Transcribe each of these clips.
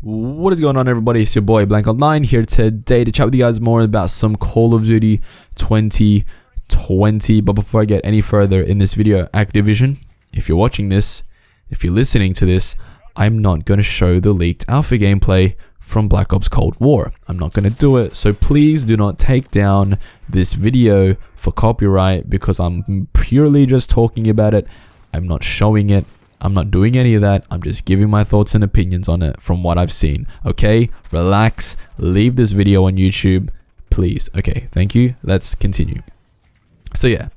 What is going on, everybody? It's your boy Blank9 here today to chat with you guys more about some Call of Duty 2020. But before I get any further in this video, Activision, if you're watching this, if you're listening to this, I'm not going to show the leaked alpha gameplay from Black Ops Cold War. I'm not going to do it, so please do not take down this video for copyright because I'm purely just talking about it. I'm not showing it. I'm not doing any of that. I'm just giving my thoughts and opinions on it from what I've seen. Okay, relax, leave this video on YouTube, please. Okay, thank you. Let's continue. So yeah,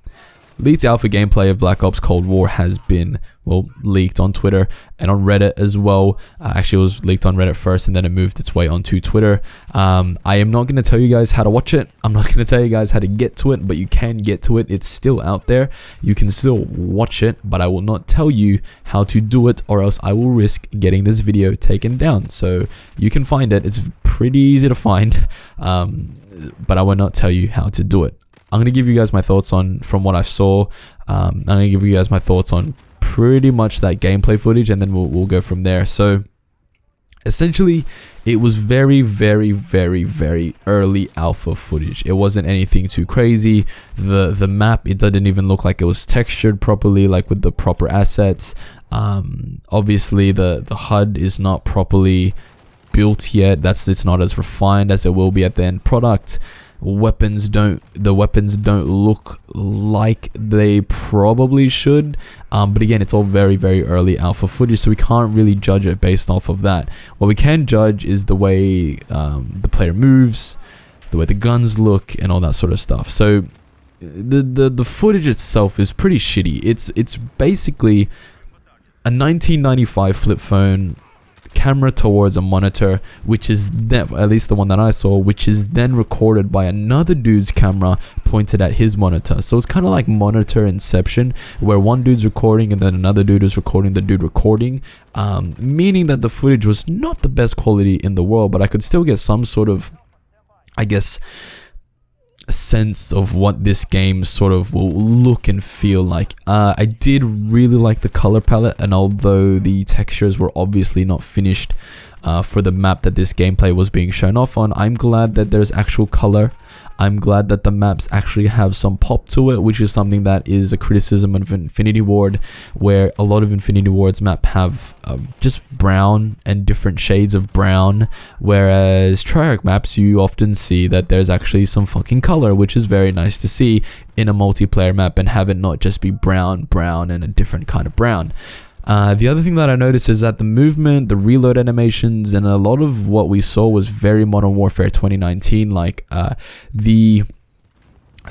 leaked alpha gameplay of Black Ops Cold War has been, well, leaked on Twitter and on Reddit as well. Actually, it was leaked on Reddit first and then it moved its way onto Twitter. I am not going to tell you guys how to watch it. I'm not going to tell you guys how to get to it, but you can get to it. It's still out there. You can still watch it, but I will not tell you how to do it, or else I will risk getting this video taken down. So you can find it. It's pretty easy to find, but I will not tell you how to do it. I'm going to give you guys my thoughts on from what I saw. I'm going to give you guys my thoughts on pretty much that gameplay footage, and then we'll go from there. So essentially, it was very early alpha footage. It wasn't anything too crazy. The map, it didn't even look like it was textured properly, like with the proper assets. Obviously the HUD is not properly built yet. It's not as refined as it will be at the end product. The weapons don't look like they probably should, but again, it's all very early alpha footage, so we can't really judge it based off of that. What we can judge is the way the player moves, the way the guns look, and all that sort of stuff. So the footage itself is pretty shitty. It's basically a 1995 flip phone camera towards a monitor, which is then, at least the one that I saw, which is then recorded by another dude's camera pointed at his monitor. So it's kind of like monitor inception, where one dude's recording and then another dude is recording the dude recording, meaning that the footage was not the best quality in the world, but I could still get some sort of, I guess, sense of what this game sort of will look and feel like. I did really like the color palette, and although the textures were obviously not finished for the map that this gameplay was being shown off on, I'm glad that there's actual color. I'm glad that the maps actually have some pop to it, which is something that is a criticism of Infinity Ward, where a lot of Infinity Ward's map have just brown and different shades of brown, whereas Treyarch maps, you often see that there's actually some fucking color, which is very nice to see in a multiplayer map and have it not just be brown, and a different kind of brown. The other thing that I noticed is that the movement, the reload animations, and a lot of what we saw was very Modern Warfare 2019. Like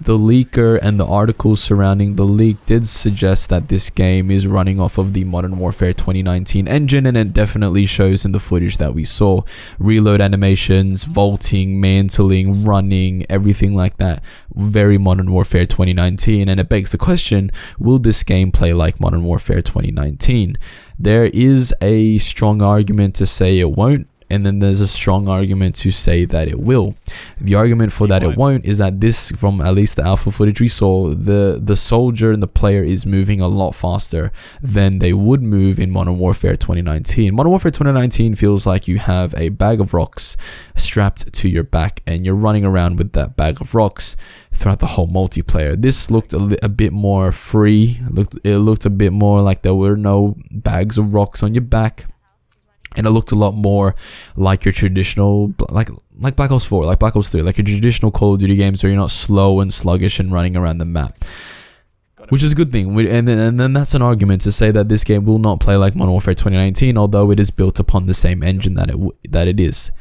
the leaker and the articles surrounding the leak did suggest that this game is running off of the Modern Warfare 2019 engine, and it definitely shows in the footage that we saw. Reload animations, vaulting, mantling, running, everything like that. Very Modern Warfare 2019, and it begs the question, will this game play like Modern Warfare 2019? There is a strong argument to say it won't, and then there's a strong argument to say that it will. The argument for that it won't is that this, from at least the alpha footage we saw, the soldier and the player is moving a lot faster than they would move in Modern Warfare 2019. Modern Warfare 2019 feels like you have a bag of rocks strapped to your back and you're running around with that bag of rocks throughout the whole multiplayer. This looked a bit more free. It looked a bit more like there were no bags of rocks on your back. And it looked a lot more like your traditional, like Black Ops 4, like Black Ops 3, like your traditional Call of Duty games where you're not slow and sluggish and running around the map. Which is a good thing, and then that's an argument to say that this game will not play like Modern Warfare 2019, although it is built upon the same engine that it is.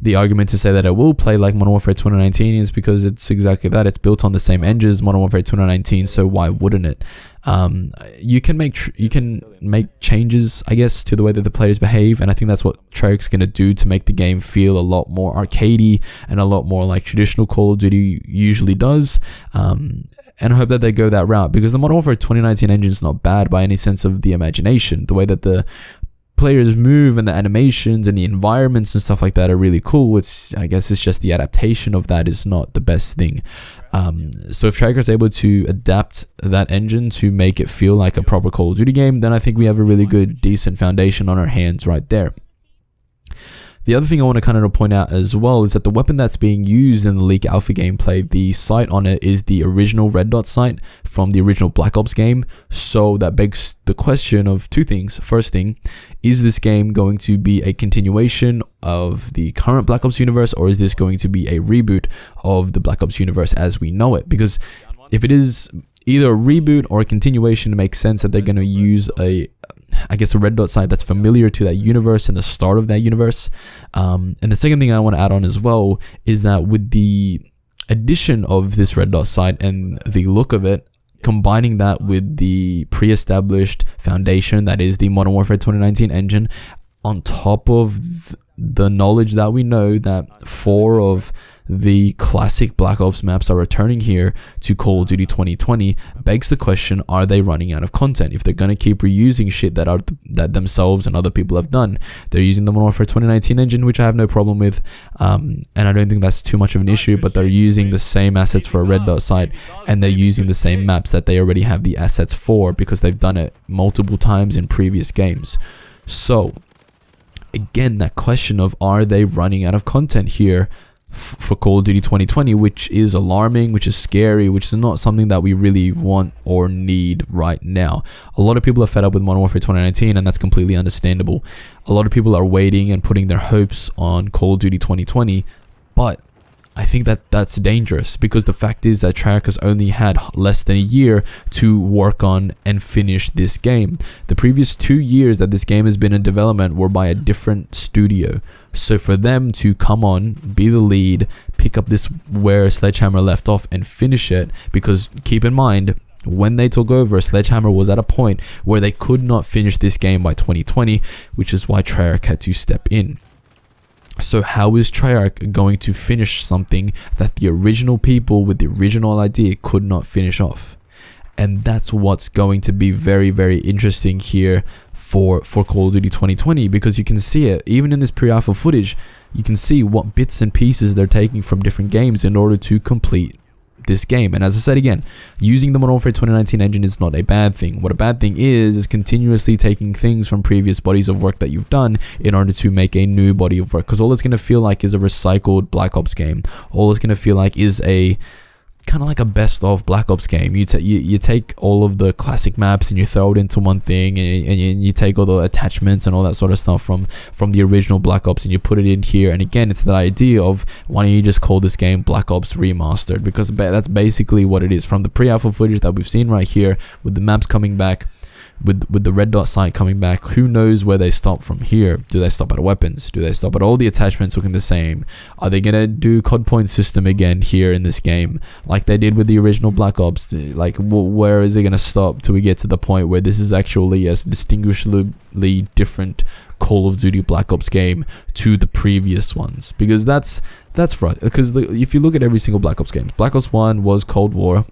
The argument to say that it will play like Modern Warfare 2019 is because it's exactly that. It's built on the same engine as Modern Warfare 2019, so why wouldn't it? You can make changes, I guess, to the way that the players behave, and I think that's what Treyarch's gonna do to make the game feel a lot more arcadey and a lot more like traditional Call of Duty usually does. And I hope that they go that route, because the Modern Warfare 2019 engine is not bad by any sense of the imagination. The way that the players move and the animations and the environments and stuff like that are really cool. I guess it's just the adaptation of that is not the best thing. So if Treyarch is able to adapt that engine to make it feel like a proper Call of Duty game, then I think we have a really good, decent foundation on our hands right there. The other thing I want to kind of point out as well is that the weapon that's being used in the leak alpha gameplay, the sight on it is the original red dot sight from the original Black Ops game. So that begs the question of two things. First thing, is this game going to be a continuation of the current Black Ops universe, or is this going to be a reboot of the Black Ops universe as we know it? Because if it is either a reboot or a continuation, it makes sense that they're going to use a red dot sight that's familiar to that universe and the start of that universe. And the second thing I want to add on as well is that with the addition of this red dot sight and the look of it, combining that with the pre-established foundation that is the Modern Warfare 2019 engine, on top of the knowledge that we know that 4 of the classic Black Ops maps are returning here to Call of Duty 2020, begs the question, are they running out of content? If they're going to keep reusing shit that themselves and other people have done, they're using the Modern Warfare 2019 engine, which I have no problem with, and I don't think that's too much of an issue, but they're using the same assets for a red dot sight, and they're using the same maps that they already have the assets for because they've done it multiple times in previous games. So again, that question of are they running out of content here for Call of Duty 2020, which is alarming, which is scary, which is not something that we really want or need right now. A lot of people are fed up with Modern Warfare 2019, and that's completely understandable. A lot of people are waiting and putting their hopes on Call of Duty 2020, but I think that that's dangerous, because the fact is that Treyarch has only had less than a year to work on and finish this game. The previous 2 years that this game has been in development were by a different studio. So for them to come on, be the lead, pick up this where Sledgehammer left off and finish it, because keep in mind, when they took over, Sledgehammer was at a point where they could not finish this game by 2020, which is why Treyarch had to step in. So how is Treyarch going to finish something that the original people with the original idea could not finish off? And that's what's going to be very, very interesting here for Call of Duty 2020, because you can see it, even in this pre-alpha footage, you can see what bits and pieces they're taking from different games in order to complete this game. And as I said again, using the Modern Warfare 2019 engine is not a bad thing. What a bad thing is continuously taking things from previous bodies of work that you've done in order to make a new body of work, because all it's going to feel like is a recycled Black Ops game. All it's going to feel like is a kind of like a best of Black Ops game. You take all of the classic maps and you throw it into one thing, and you take all the attachments and all that sort of stuff from the original Black Ops and you put it in here. And again, it's that idea of, why don't you just call this game Black Ops Remastered, because that's basically what it is. From the pre-alpha footage that we've seen right here, with the maps coming back, with the red dot sight coming back, who knows where they stop from here? Do they stop at weapons? Do they stop at all the attachments looking the same? Are they gonna do COD point system again here in this game, like they did with the original Black Ops? Like, where is it gonna stop till we get to the point where this is actually a distinguishably different Call of Duty Black Ops game to the previous ones? Because that's right. Because if you look at every single Black Ops game, Black Ops 1 was Cold War,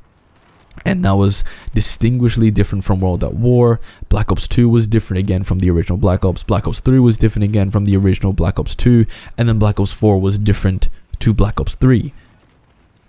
and that was distinguishably different from World at War. Black Ops 2 was different again from the original Black Ops. Black Ops 3 was different again from the original Black Ops 2. And then Black Ops 4 was different to Black Ops 3.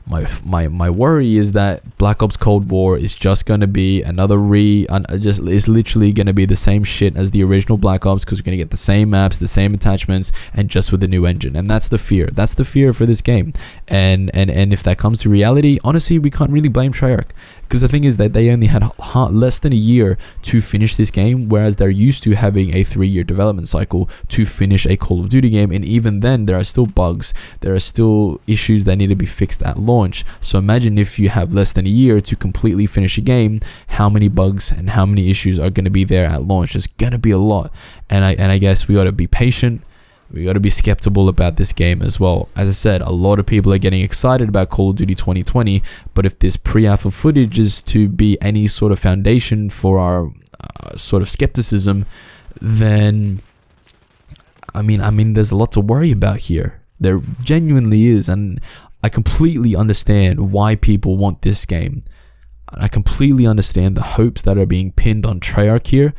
My worry is that Black Ops Cold War is just going to be another it's literally going to be the same shit as the original Black Ops, because we're going to get the same maps, the same attachments, and just with the new engine. And that's the fear. That's the fear for this game. And if that comes to reality, honestly, we can't really blame Treyarch, because the thing is that they only had less than a year to finish this game, whereas they're used to having a 3-year development cycle to finish a Call of Duty game. And even then, there are still bugs, there are still issues that need to be fixed at launch. So imagine if you have less than a year to completely finish a game, how many bugs and how many issues are going to be there at launch? There's going to be a lot. And I guess we got to be patient. We got to be skeptical about this game as well. As I said, a lot of people are getting excited about Call of Duty 2020, but if this pre-alpha footage is to be any sort of foundation for our sort of skepticism, then I mean there's a lot to worry about here. There genuinely is, and I completely understand why people want this game. I completely understand the hopes that are being pinned on Treyarch here,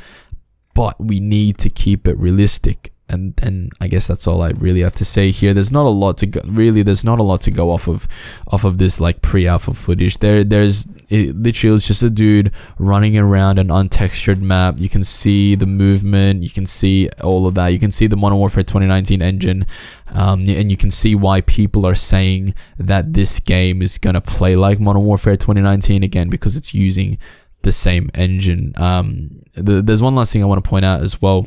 but we need to keep it realistic. and I guess that's all I really have to say here. There's not a lot to go, there's not a lot to go off of this like pre-alpha footage. There's literally it's just a dude running around an untextured map. You can see the movement, you can see all of that, you can see the Modern Warfare 2019 engine, and you can see why people are saying that this game is gonna play like Modern Warfare 2019 again, because it's using the same engine. There's one last thing I want to point out as well.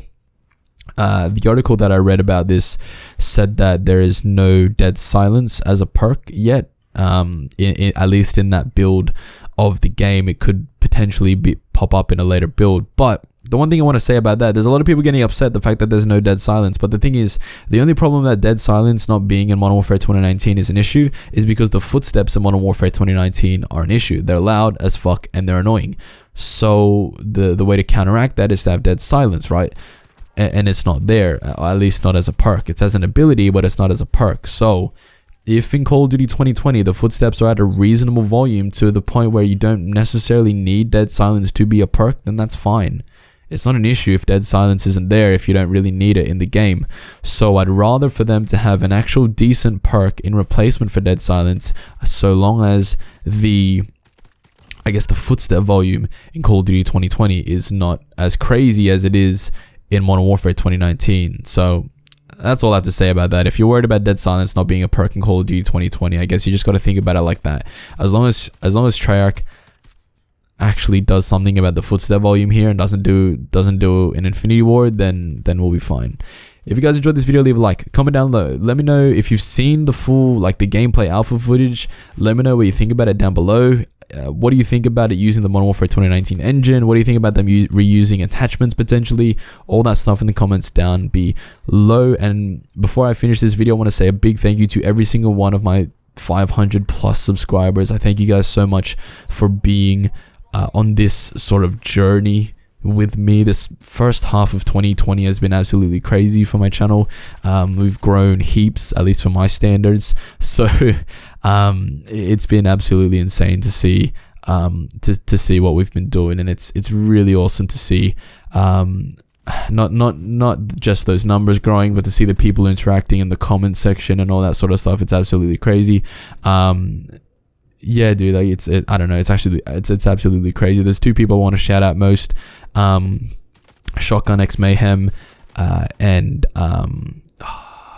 The article that I read about this said that there is no dead silence as a perk yet, at least in that build of the game. It could potentially pop up in a later build, but the one thing I want to say about that, there's a lot of people getting upset the fact that there's no dead silence, but the thing is, the only problem that dead silence not being in Modern Warfare 2019 is an issue is because the footsteps in Modern Warfare 2019 are an issue. They're loud as fuck and they're annoying. So the way to counteract that is to have dead silence, right? And it's not there, at least not as a perk. It's as an ability, but it's not as a perk. So if in Call of Duty 2020 the footsteps are at a reasonable volume to the point where you don't necessarily need dead silence to be a perk, then that's fine. It's not an issue if dead silence isn't there, if you don't really need it in the game. So I'd rather for them to have an actual decent perk in replacement for dead silence, so long as the footstep volume in Call of Duty 2020 is not as crazy as it is in Modern Warfare 2019. So that's all I have to say about that. If you're worried about dead silence not being a perk in Call of Duty 2020, I guess you just got to think about it like that. As long as Treyarch actually does something about the footstep volume here and doesn't do an Infinity Ward, then we'll be fine. If you guys enjoyed this video, leave a like, comment down below. Let me know if you've seen the full the gameplay alpha footage. Let me know what you think about it down below. What do you think about it using the Modern Warfare 2019 engine? What do you think about them reusing attachments potentially? All that stuff in the comments down below. And before I finish this video, I want to say a big thank you to every single one of my 500 plus subscribers. I thank you guys so much for being on this sort of journey with me. This first half of 2020 has been absolutely crazy for my channel. We've grown heaps, at least for my standards. So it's been absolutely insane to see to see what we've been doing, and it's really awesome to see not just those numbers growing, but to see the people interacting in the comment section and all that sort of stuff. It's absolutely crazy. Yeah, dude, I don't know, it's absolutely crazy. There's two people I want to shout out most, Shotgun X Mayhem,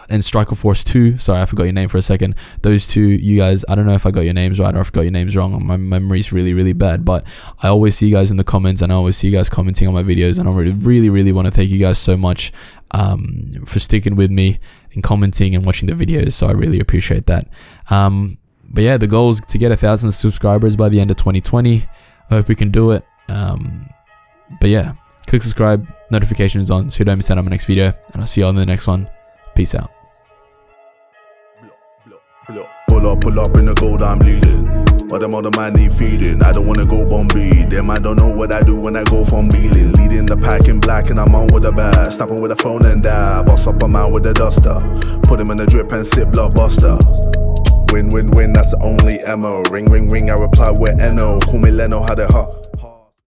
and Striker Force 2. Sorry, I forgot your name for a second. Those two, you guys, I don't know if I got your names right or if I got your names wrong. My memory's really, really bad, but I always see you guys in the comments, and I always see you guys commenting on my videos, and I really, really want to thank you guys so much for sticking with me and commenting and watching the videos. So I really appreciate that. But yeah, the goal is to get 1,000 subscribers by the end of 2020. I hope we can do it. But yeah, click subscribe, notifications on, so you don't miss out on my next video, and I'll see you all in the next one. Peace out. Pull up in the gold, I'm leading. But them other man need feeding. I don't wanna go Bombay. Them I don't know what I do when I go from Beeling. Leading the pack in black and I'm on with a bag. Snapping with a phone and dab. Boss up a man with a duster. Put him in the drip and sip blockbuster. Win, win, win, that's the only ammo. Ring, ring, ring, I reply with NO. Call me Leno, how they hot.